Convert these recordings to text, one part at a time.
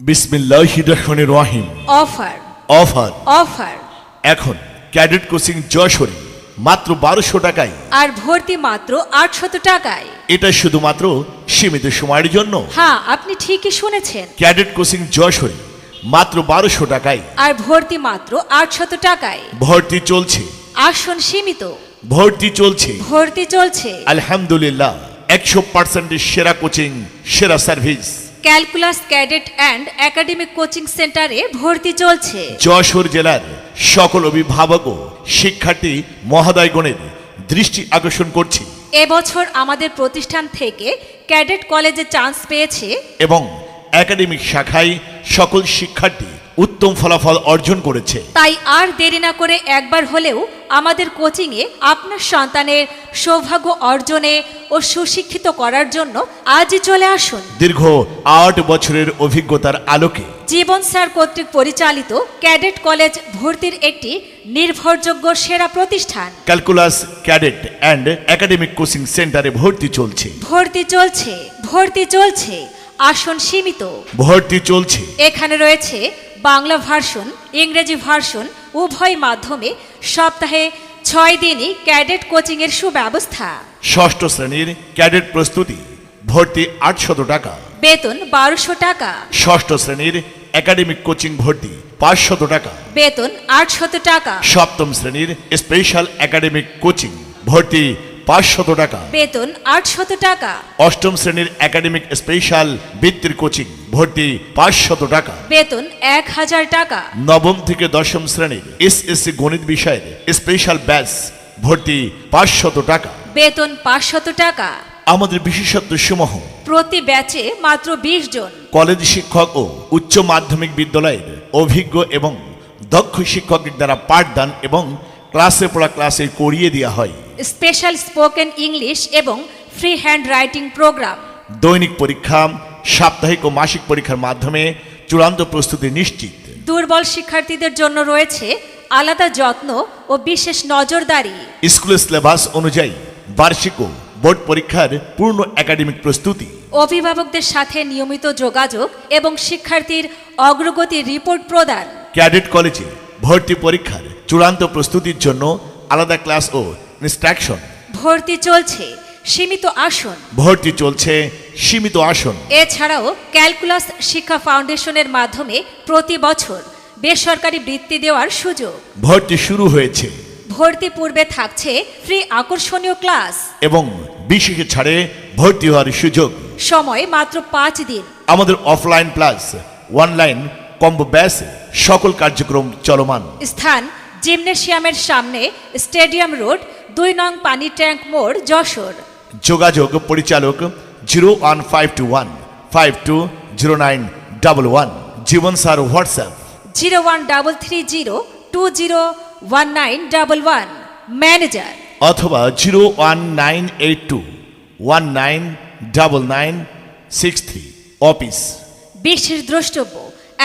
বিসমিল্লাহির রহমানির রহিম। Offer offer offer এখন ক্যাডেট কোচিং যশোরে মাত্র 1200 টাকায়, আর ভর্তি মাত্র 800 টাকায়। এটা শুধুমাত্র সীমিত সময়ের জন্য। হ্যাঁ, আপনি ঠিকই শুনেছেন। ক্যাডেট কোচিং যশোরে মাত্র 1200 টাকায়, আর ভর্তি মাত্র 800 টাকায়। ভর্তি চলছে, আসন সীমিত। ভর্তি চলছে। ভর্তি চলছে। আলহামদুলিল্লাহ, 100% সেরা কোচিং, সেরা service. Calculus cadet and academic coaching সেন্টারে ভর্তি চলছে। যশোর জেলার সকল অভিভাবক ও শিক্ষার্থী মহোদয়গণের দৃষ্টি আকর্ষণ করছি এবছর আমাদের প্রতিষ্ঠান থেকে ক্যাডেট কলেজে চান্স পেয়েছে এবং একাডেমিক শাখায় সকল শিক্ষার্থী উত্তম ফলাফল অর্জন করেছে। তাই আর দেরি না করে একবার হলেও আমাদের কোচিংয়ে আপনার সন্তানের সৌভাগ্য অর্জনে ও সুশিক্ষিত করার জন্য আজই চলে আসুন। দীর্ঘ 8 বছরের অভিজ্ঞতার আলোকে জীবন স্যার কর্তৃক পরিচালিত ক্যাডেট কলেজ ভর্তির একটি নির্ভরযোগ্য সেরা প্রতিষ্ঠান। Calculus cadet and academic coaching সেন্টারে ভর্তি চলছে। ভর্তি চলছে। ভর্তি চলছে। আসন সীমিত। ভর্তি চলছে। এখানে রয়েছে বাংলা ভার্সন, ইংরেজি ভার্সন উভয় মাধ্যমে সপ্তাহে 6 দিনই ক্যাডেট কোচিংয়ের সুব্যবস্থা। ষষ্ঠ শ্রেণীর ক্যাডেট প্রস্তুতি, ভর্তি 800 টাকা। বেতন 1200 টাকা। ষষ্ঠ শ্রেণীর একাডেমিক কোচিং ভর্তি 500 টাকা। বেতন 800 টাকা। সপ্তম শ্রেণীর স্পেশাল একাডেমিক কোচিং ভর্তি 500 টাকা। বেতন 800 টাকা। অষ্টম শ্রেণীর একাডেমিক স্পেশাল বৃত্তির কোচিং ভর্তি 500 টাকা। বেতন 1000 টাকা। নবম থেকে দশম শ্রেণীর এসএসসি গণিত বিষয়ের স্পেশাল ব্যাচ ভর্তি 500 টাকা। বেতন 500 টাকা। আমাদের বিশেষত্ব সমূহ: প্রতি ব্যাচে মাত্র 20 জন। কলেজ শিক্ষক ও উচ্চ মাধ্যমিক বিদ্যালয়ের অভিজ্ঞ এবং দক্ষ শিক্ষকের দ্বারা পাঠদান এবং ক্লাসে পড়া ক্লাসে করিয়ে দেওয়া হয়। স্পেশাল স্পোকেন ইংলিশ এবং ফ্রি হ্যান্ড রাইটিং প্রোগ্রাম। দৈনিক পরীক্ষা, সাপ্তাহিক ও মাসিক পরীক্ষার মাধ্যমে চূড়ান্ত প্রস্তুতি নিশ্চিত। দুর্বল শিক্ষার্থীদের জন্য রয়েছে আলাদা যত্ন ও বিশেষ নজরদারি। স্কুলের সিলেবাস অনুযায়ী বার্ষিক ও বোর্ড পরীক্ষার পূর্ণ একাডেমিক প্রস্তুতি। অভিভাবকদের সাথে নিয়মিত যোগাযোগ এবং শিক্ষার্থীর অগ্রগতির রিপোর্ট প্রদান। ক্যাডেট কলেজে ভর্তি পরীক্ষার চূড়ান্ত প্রস্তুতির জন্য আলাদা ক্লাস ও ইনস্ট্রাকশন। ভর্তি চলছে। সীমিত আসন। ভর্তি চলছে। সীমিত আসন। এছাড়াও ক্যালকুলাস শিক্ষা ফাউন্ডেশনের মাধ্যমে প্রতি বছর বেসরকারি বৃত্তি দেওয়ার সুযোগ। ভর্তি শুরু হয়েছে। ভর্তি পূর্বে থাকছে ফ্রি আকর্ষণীয় ক্লাস এবং বিশেষ ছাড়ে ভর্তি হওয়ার সুযোগ। সময় মাত্র 5 দিন। আমাদের offline plus online combo batch সকল কার্যক্রম চলমান। স্থান জিমনেশিয়ামের সামনে, স্টেডিয়াম রোড, 2 নং পানি ট্যাঙ্ক মোড়, যশোর। যোগাযোগ পরিচালক 01521 520911। জীবন স্যার হোয়াটসঅ্যাপ 01330201911। ম্যানেজার অথবা 01982199963। অফিস। বিশেষ দ্রষ্টব্য,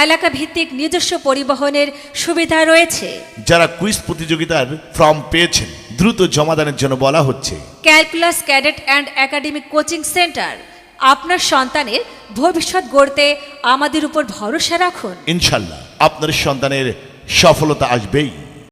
এলাকা ভিত্তিক নিজস্ব পরিবহনের সুবিধা রয়েছে। যারা কুইজ প্রতিযোগিতার ফর্ম পেয়েছেন দ্রুত জমাদানের জন্য বলা হচ্ছে। Calculus cadet and academic coaching centre. আপনার সন্তানের ভবিষ্যৎ গড়তে আমাদের উপর ভরসা রাখুন। ইনশাল্লাহ আপনার সন্তানের সফলতা আসবেই।